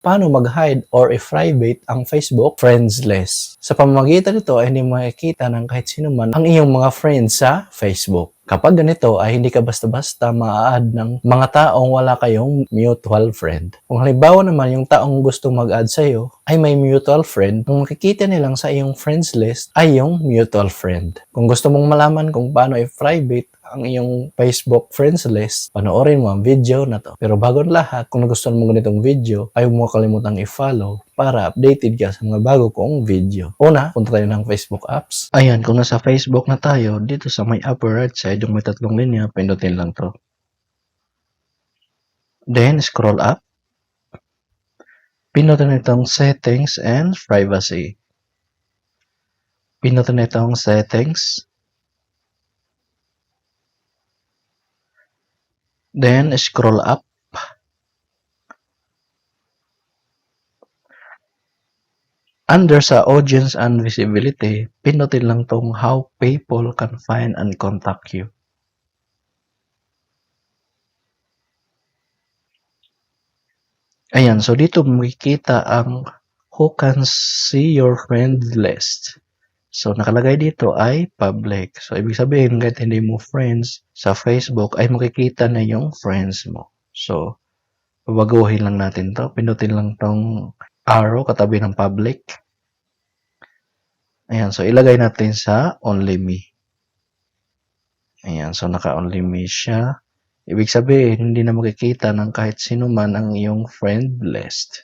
Paano mag-hide or i-private ang Facebook friends list? Sa pamamagitan nito ay hindi makikita ng kahit sino man ang iyong mga friends sa Facebook. Kapag ganito ay hindi ka basta-basta ma-add ng mga taong wala kayong mutual friend. Kung halimbawa naman yung taong gusto mag-add sa'yo ay may mutual friend, ang makikita nilang sa iyong friends list ay yung mutual friend. Kung gusto mong malaman kung paano i-private ang iyong Facebook friends list, panoorin mo ang video na to. Pero bago ang lahat, kung nagustuhan mo ganitong video, ay huwag mo kalimutang i-follow para updated ka sa mga bago kong video. Una, punta tayo ng Facebook apps. Ayan, kung nasa Facebook na tayo, dito sa may upper right side, yung may tatlong linya, pindutin lang to. Then, scroll up. Pindutin itong settings and privacy. Pindutin itong settings. Then, scroll up. Under sa audience and visibility, pindutin lang tong how people can find and contact you. Ayan, so dito makikita ang who can see your friend list. So, nakalagay dito ay public. So, ibig sabihin, kahit hindi mo friends sa Facebook, ay makikita na yung friends mo. So, babaguhin lang natin to. Pindutin lang tong arrow katabi ng public. Ayan, so ilagay natin sa only me. Ayan, so naka-only me siya. Ibig sabihin, hindi na makikita ng kahit sino man ang iyong friend list.